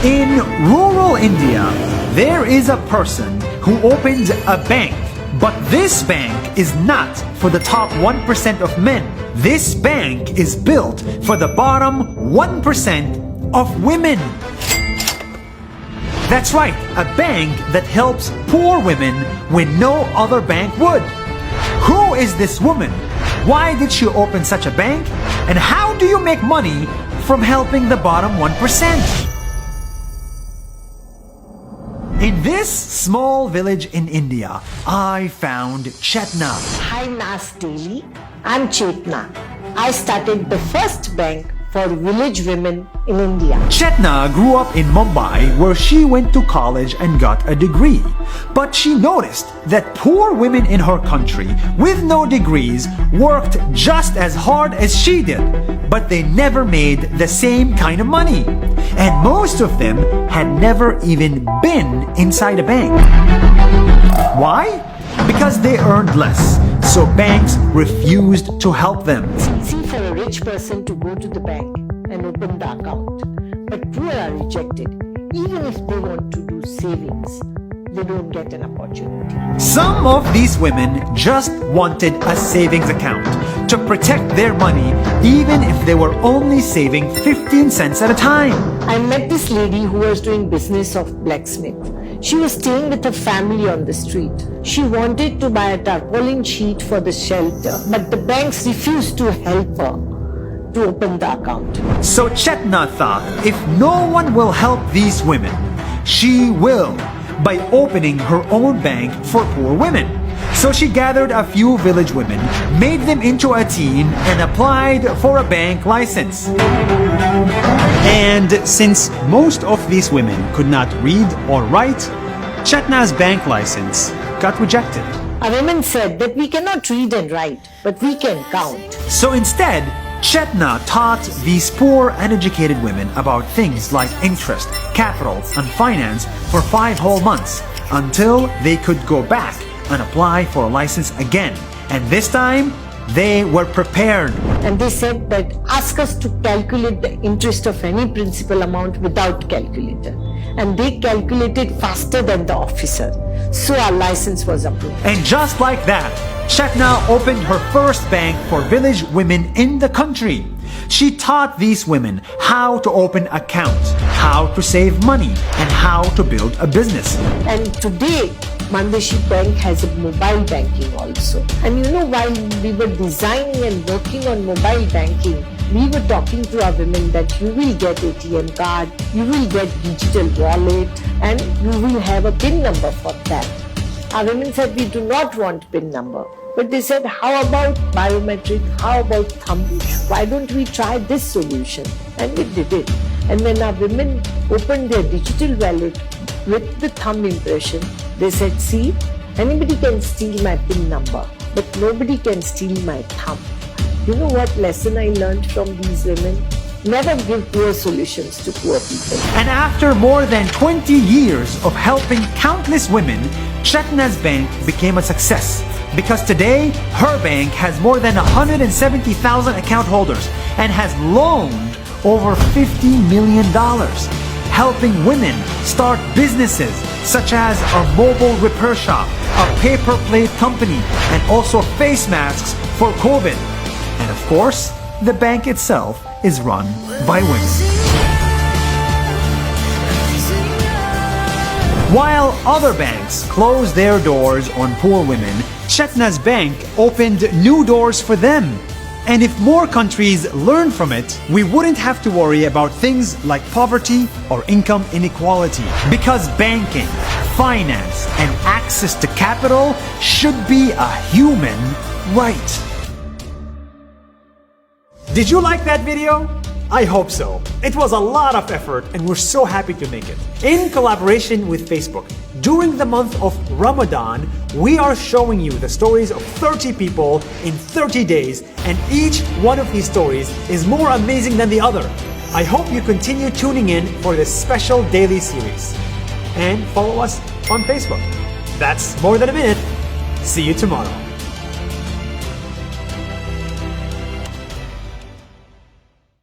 In rural India, there is a person who opens a bank. But this bank is not for the top 1% of men. This bank is built for the bottom 1% of women. That's right, a bank that helps poor women when no other bank would. Who is this woman? Why did she open such a bank? And how do you make money from helping the bottom 1%? In this small village in India, I found Chetna. Hi Nas Daily, I'm Chetna. I started the first bank for village women in India. Chetna grew up in Mumbai, where she went to college and got a degree. But she noticed that poor women in her country with no degrees worked just as hard as she did, but they never made the same kind of money. And most of them had never even been inside a bank. Why? Because they earned less, so banks refused to help them. See, for a rich person to go to the bank and open the account, but poor are rejected. Even if they want to do savings, they don't get an opportunity. Some of these women just wanted a savings account to protect their money, even if they were only saving 15 cents at a time. I met this lady who was doing business of blacksmith. She was staying with her family on the street. She wanted to buy a tarpaulin sheet for the shelter, but the banks refused to help her to open the account. So Chetna thought, if no one will help these women, she will, by opening her own bank for poor women. So she gathered a few village women, made them into a team, and applied for a bank license. And since most of these women could not read or write, Chetna's bank license got rejected. A woman said that we cannot read and write, but we can count. So instead, Chetna taught these poor uneducated women about things like interest, capital, and finance for 5 whole months, until they could go back and apply for a license again. And this time, they were prepared. And they said that ask us to calculate the interest of any principal amount without calculator. And they calculated faster than the officer. So our license was approved. And just like that, Chetna opened her first bank for village women in the country. She taught these women how to open accounts, how to save money, and how to build a business. And today, Mandeshi Bank has a mobile banking also. And you know, while we were designing and working on mobile banking, we were talking to our women that you will get ATM card, you will get digital wallet, and you will have a PIN number for that. Our women said we do not want PIN number. But they said, how about biometric? How about thumb? Why don't we try this solution? And we did it. And when our women opened their digital wallet with the thumb impression, they said, see, anybody can steal my PIN number, but nobody can steal my thumb. You know what lesson I learned from these women? Never give poor solutions to poor people. And after more than 20 years of helping countless women, Chetna's bank became a success. Because today, her bank has more than 170,000 account holders and has loaned over $50 million, helping women start businesses such as a mobile repair shop, a paper plate company, and also face masks for COVID. And of course, the bank itself is run by women. While other banks closed their doors on poor women, Chetna's bank opened new doors for them. And if more countries learn from it, we wouldn't have to worry about things like poverty or income inequality. Because banking, finance, and access to capital should be a human right. Did you like that video? I hope so. It was a lot of effort and we're so happy to make it. In collaboration with Facebook, during the month of Ramadan, we are showing you the stories of 30 people in 30 days, and each one of these stories is more amazing than the other. I hope you continue tuning in for this special daily series. And follow us on Facebook. That's more than a minute. See you tomorrow.